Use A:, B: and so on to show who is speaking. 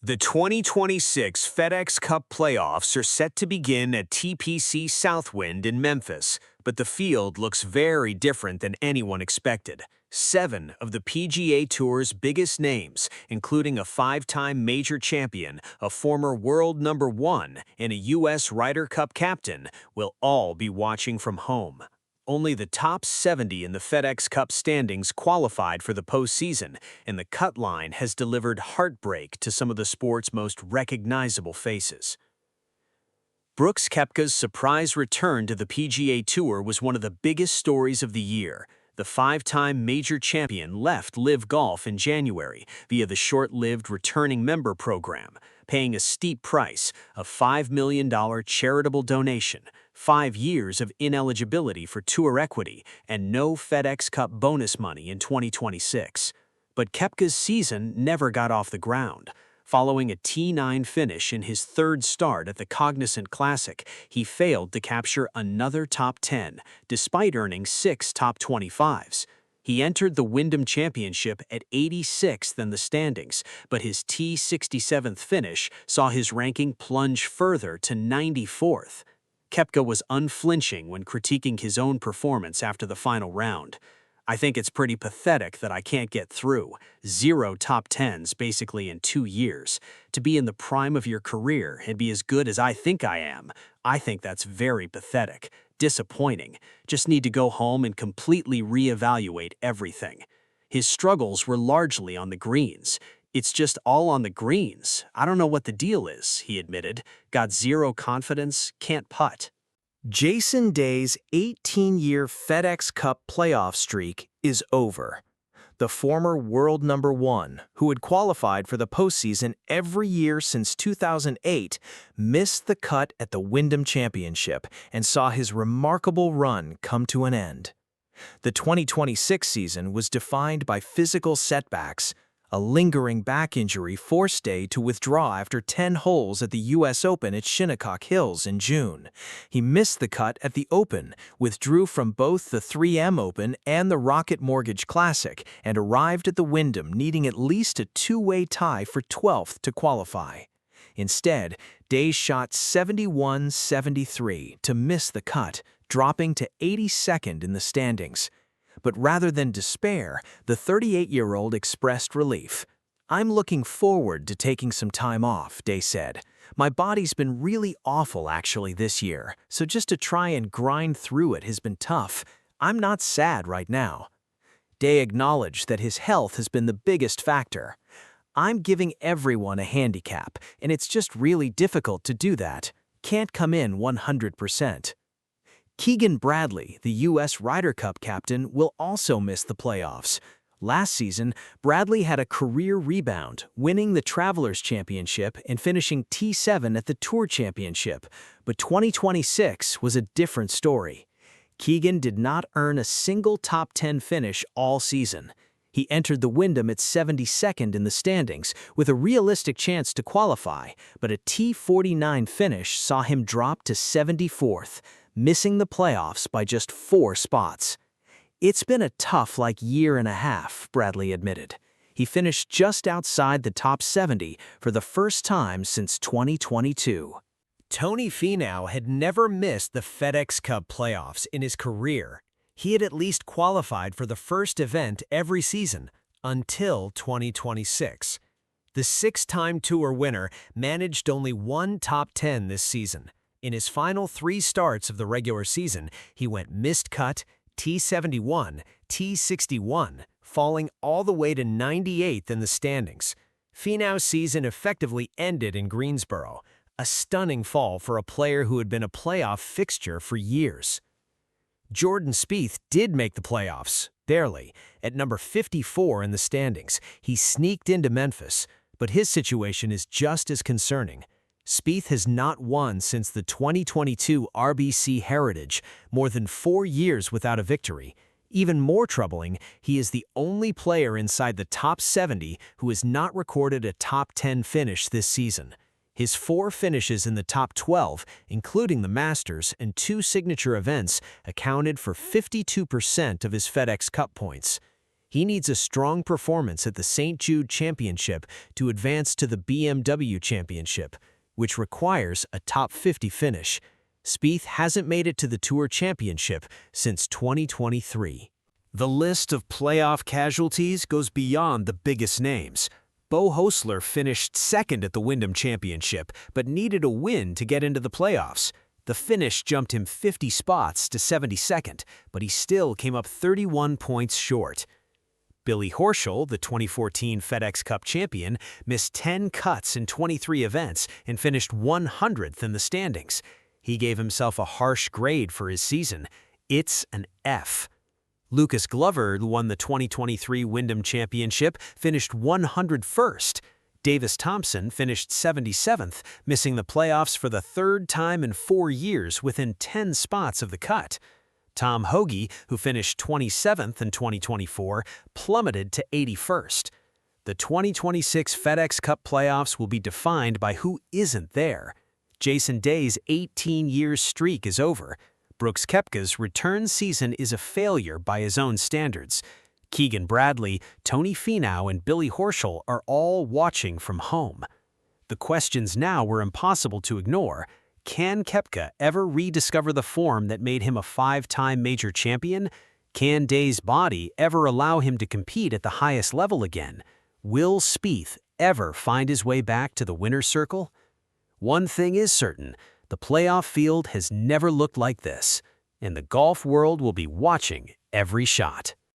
A: The 2026 FedEx Cup Playoffs are set to begin at TPC Southwind in Memphis, but the field looks very different than anyone expected. 7 of the PGA Tour's biggest names, including a 5-time major champion, a former world number 1, and a U.S. Ryder Cup captain, will all be watching from home. Only the top 70 in the FedEx Cup standings qualified for the postseason, and the cut line has delivered heartbreak to some of the sport's most recognizable faces. Brooks Koepka's surprise return to the PGA Tour was one of the biggest stories of the year. The 5-time major champion left LIV Golf in January via the short-lived returning member program, paying a steep price, a $5 million charitable donation, 5 years of ineligibility for tour equity, and no FedEx Cup bonus money in 2026. But Koepka's season never got off the ground. Following a T9 finish in his 3rd start at the Cognizant Classic, he failed to capture another top 10, despite earning 6 top 25s. He entered the Wyndham Championship at 86th in the standings, but his T67th finish saw his ranking plunge further to 94th. Koepka was unflinching when critiquing his own performance after the final round. "I think it's pretty pathetic that I can't get through. 0 top 10s basically in 2 years. To be in the prime of your career and be as good as I think I am, I think that's very pathetic. Disappointing. Just need to go home and completely reevaluate everything." His struggles were largely on the greens. "It's just all on the greens. I don't know what the deal is," he admitted. "Got 0 confidence, can't putt."
B: Jason Day's 18-year FedEx Cup playoff streak is over. The former world number 1, who had qualified for the postseason every year since 2008, missed the cut at the Wyndham Championship and saw his remarkable run come to an end. The 2026 season was defined by physical setbacks. A lingering back injury forced Day to withdraw after 10 holes at the U.S. Open at Shinnecock Hills in June. He missed the cut at the Open, withdrew from both the 3M Open and the Rocket Mortgage Classic, and arrived at the Wyndham needing at least a 2-way tie for 12th to qualify. Instead, Day shot 71-73 to miss the cut, dropping to 82nd in the standings. But rather than despair, the 38-year-old expressed relief. "I'm looking forward to taking some time off," Day said. "My body's been really awful actually this year, so just to try and grind through it has been tough. I'm not sad right now." Day acknowledged that his health has been the biggest factor. "I'm giving everyone a handicap, and it's just really difficult to do that. Can't come in 100%. Keegan Bradley, the U.S. Ryder Cup captain, will also miss the playoffs. Last season, Bradley had a career rebound, winning the Travelers Championship and finishing T7 at the Tour Championship. But 2026 was a different story. Keegan did not earn a single top 10 finish all season. He entered the Wyndham at 72nd in the standings, with a realistic chance to qualify, but a T49 finish saw him drop to 74th. Missing the playoffs by just 4 spots. "It's been a tough year and a half," Bradley admitted. He finished just outside the top 70 for the first time since 2022.
A: Tony Finau had never missed the FedEx Cup playoffs in his career. He had at least qualified for the first event every season, until 2026. The 6-time Tour winner managed only 1 top 10 this season. In his final 3 starts of the regular season, he went missed cut, T71, T61, falling all the way to 98th in the standings. Finau's season effectively ended in Greensboro, a stunning fall for a player who had been a playoff fixture for years. Jordan Spieth did make the playoffs, barely. At number 54 in the standings, he sneaked into Memphis, but his situation is just as concerning. Spieth has not won since the 2022 RBC Heritage, more than 4 years without a victory. Even more troubling, he is the only player inside the top 70 who has not recorded a top 10 finish this season. His 4 finishes in the top 12, including the Masters and 2 signature events, accounted for 52% of his FedEx Cup points.
B: He needs a strong performance at the St. Jude Championship to advance to the BMW Championship, which requires a top 50 finish. Spieth hasn't made it to the Tour Championship since 2023. The list of playoff casualties goes beyond the biggest names. Bo Hostler finished second at the Wyndham Championship, but needed a win to get into the playoffs. The finish jumped him 50 spots to 72nd, but he still came up 31 points short. Billy Horschel, the 2014 FedEx Cup champion, missed 10 cuts in 23 events and finished 100th in the standings. He gave himself a harsh grade for his season. It's an F. Lucas Glover, who won the 2023 Wyndham Championship, finished 101st. Davis Thompson finished 77th, missing the playoffs for the third time in 4 years within 10 spots of the cut. Tom Hoge, who finished 27th in 2024, plummeted to 81st. The 2026 FedEx Cup Playoffs will be defined by who isn't there. Jason Day's 18-year streak is over. Brooks Koepka's return season is a failure by his own standards. Keegan Bradley, Tony Finau, and Billy Horschel are all watching from home. The questions now were impossible to ignore. Can Koepka ever rediscover the form that made him a 5-time major champion? Can Day's body ever allow him to compete at the highest level again? Will Spieth ever find his way back to the winner's circle? One thing is certain, the playoff field has never looked like this, and the golf world will be watching every shot.